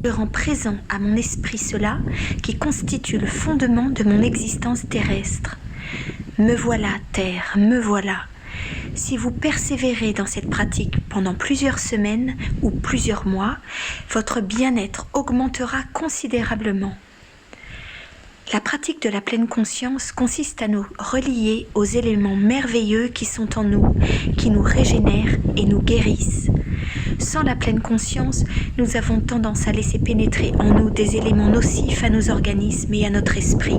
Je rends présent à mon esprit cela qui constitue le fondement de mon existence terrestre. Me voilà, Terre, me voilà. Si vous persévérez dans cette pratique pendant plusieurs semaines ou plusieurs mois, votre bien-être augmentera considérablement. La pratique de la pleine conscience consiste à nous relier aux éléments merveilleux qui sont en nous, qui nous régénèrent et nous guérissent. Sans la pleine conscience, nous avons tendance à laisser pénétrer en nous des éléments nocifs à nos organismes et à notre esprit.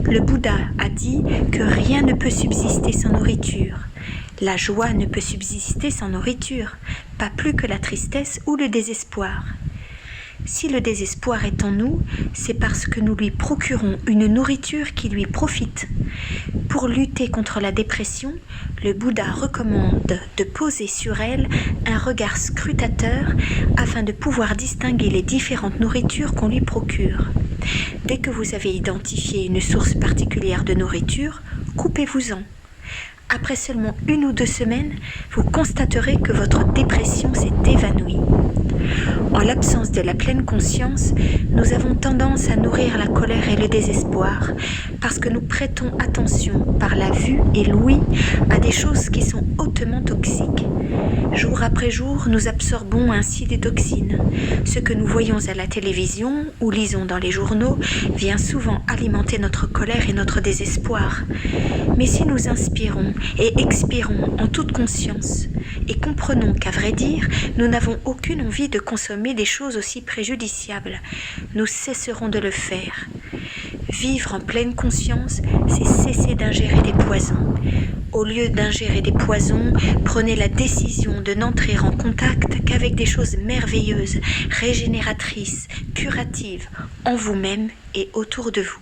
Le Bouddha a dit que rien ne peut subsister sans nourriture. La joie ne peut subsister sans nourriture, pas plus que la tristesse ou le désespoir. Si le désespoir est en nous, c'est parce que nous lui procurons une nourriture qui lui profite. Pour lutter contre la dépression, le Bouddha recommande de poser sur elle un regard scrutateur afin de pouvoir distinguer les différentes nourritures qu'on lui procure. Dès que vous avez identifié une source particulière de nourriture, coupez-vous-en. Après seulement 1 ou 2 semaines, vous constaterez que votre dépression s'est évanouie. En l'absence de la pleine conscience, nous avons tendance à nourrir la colère et le désespoir parce que nous prêtons attention par la vue et l'ouïe à des choses qui sont hautement toxiques. Jour après jour, nous absorbons ainsi des toxines. Ce que nous voyons à la télévision ou lisons dans les journaux vient souvent alimenter notre colère et notre désespoir. Mais si nous inspirons et expirons en toute conscience et comprenons qu'à vrai dire, nous n'avons aucune envie de consommer des choses aussi préjudiciables, nous cesserons de le faire. Vivre en pleine conscience, c'est cesser d'ingérer des poisons. Au lieu d'ingérer des poisons, prenez la décision de n'entrer en contact qu'avec des choses merveilleuses, régénératrices, curatives, en vous-même et autour de vous.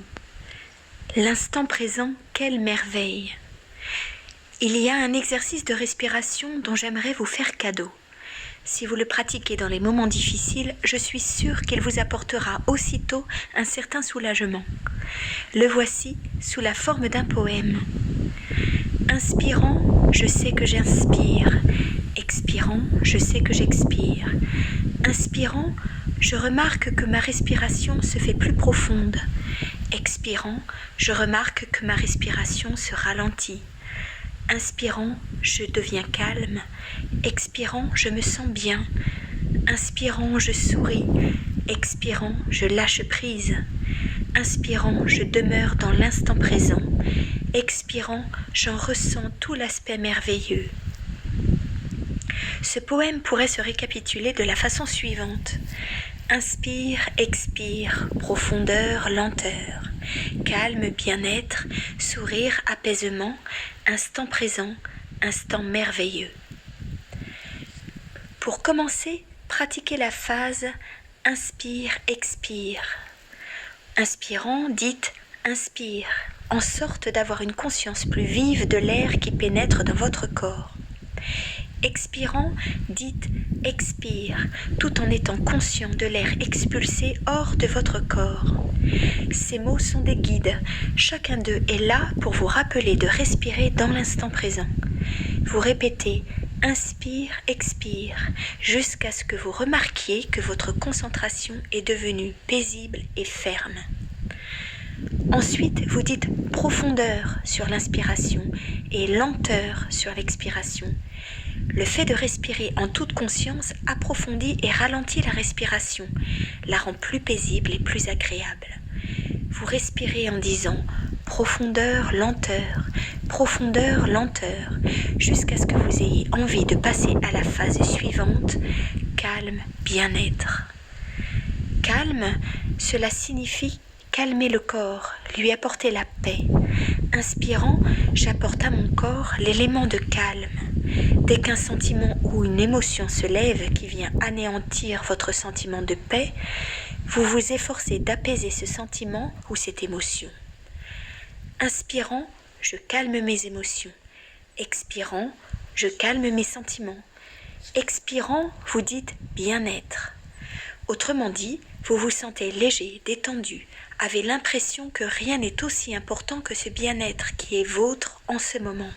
L'instant présent, quelle merveille! Il y a un exercice de respiration dont j'aimerais vous faire cadeau. Si vous le pratiquez dans les moments difficiles, je suis sûre qu'il vous apportera aussitôt un certain soulagement. Le voici sous la forme d'un poème. Inspirant, je sais que j'inspire. Expirant, je sais que j'expire. Inspirant, je remarque que ma respiration se fait plus profonde. Expirant, je remarque que ma respiration se ralentit. Inspirant, je deviens calme. Expirant, je me sens bien. Inspirant, je souris. Expirant, je lâche prise. Inspirant, je demeure dans l'instant présent. Expirant, j'en ressens tout l'aspect merveilleux. Ce poème pourrait se récapituler de la façon suivante. Inspire, expire, profondeur, lenteur, calme, bien-être, sourire, apaisement, instant présent, instant merveilleux. Pour commencer, pratiquez la phase inspire, expire. Inspirant, dites inspire, en sorte d'avoir une conscience plus vive de l'air qui pénètre dans votre corps. Expirant, dites expire, tout en étant conscient de l'air expulsé hors de votre corps. Ces mots sont des guides, chacun d'eux est là pour vous rappeler de respirer dans l'instant présent. Vous répétez inspire, expire, jusqu'à ce que vous remarquiez que votre concentration est devenue paisible et ferme. Ensuite, vous dites profondeur sur l'inspiration et lenteur sur l'expiration. Le fait de respirer en toute conscience approfondit et ralentit la respiration, la rend plus paisible et plus agréable. Vous respirez en disant profondeur, lenteur, jusqu'à ce que vous ayez envie de passer à la phase suivante, calme, bien-être. Calme, cela signifie calmer le corps, lui apporter la paix. Inspirant, j'apporte à mon corps l'élément de calme. Dès qu'un sentiment ou une émotion se lève qui vient anéantir votre sentiment de paix, vous vous efforcez d'apaiser ce sentiment ou cette émotion. Inspirant, je calme mes émotions. Expirant, je calme mes sentiments. Expirant, vous dites bien-être. Autrement dit, vous vous sentez léger, détendu, avez l'impression que rien n'est aussi important que ce bien-être qui est vôtre en ce moment.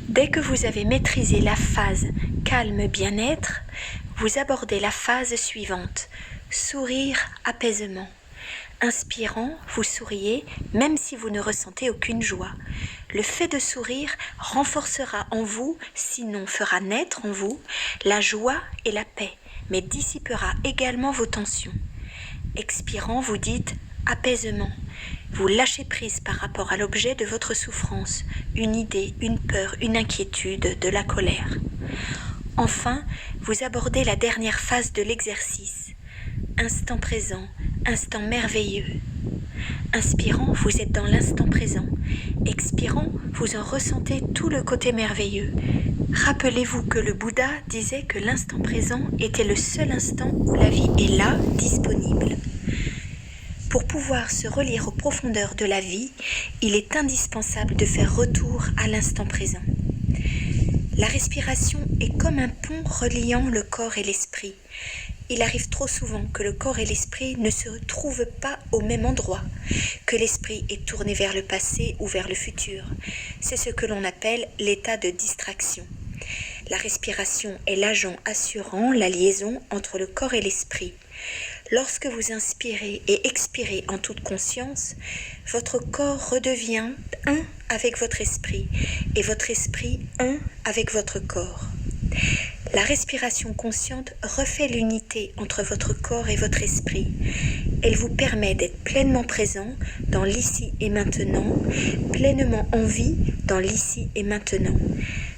Dès que vous avez maîtrisé la phase calme bien-être, vous abordez la phase suivante, Sourire, apaisement. Inspirant, vous souriez même si vous ne ressentez aucune joie. Le fait de sourire renforcera en vous, sinon fera naître en vous, la joie et la paix, mais dissipera également vos tensions. Expirant, vous dites apaisement. Vous lâchez prise par rapport à l'objet de votre souffrance, une idée, une peur, une inquiétude, de la colère. Enfin, vous abordez la dernière phase de l'exercice. Instant présent, instant merveilleux. Inspirant, vous êtes dans l'instant présent. Expirant, vous en ressentez tout le côté merveilleux. Rappelez-vous que le Bouddha disait que l'instant présent était le seul instant où la vie est là, disponible. Pour pouvoir se relier aux profondeurs de la vie, il est indispensable de faire retour à l'instant présent. La respiration est comme un pont reliant le corps et l'esprit. Il arrive trop souvent que le corps et l'esprit ne se trouvent pas au même endroit, que l'esprit est tourné vers le passé ou vers le futur. C'est ce que l'on appelle l'état de distraction. La respiration est l'agent assurant la liaison entre le corps et l'esprit. Lorsque vous inspirez et expirez en toute conscience, votre corps redevient un avec votre esprit et votre esprit un avec votre corps. La respiration consciente refait l'unité entre votre corps et votre esprit. Elle vous permet d'être pleinement présent dans l'ici et maintenant, pleinement en vie dans l'ici et maintenant.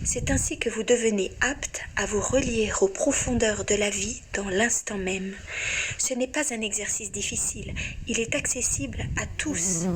C'est ainsi que vous devenez apte à vous relier aux profondeurs de la vie dans l'instant même. Ce n'est pas un exercice difficile, il est accessible à tous.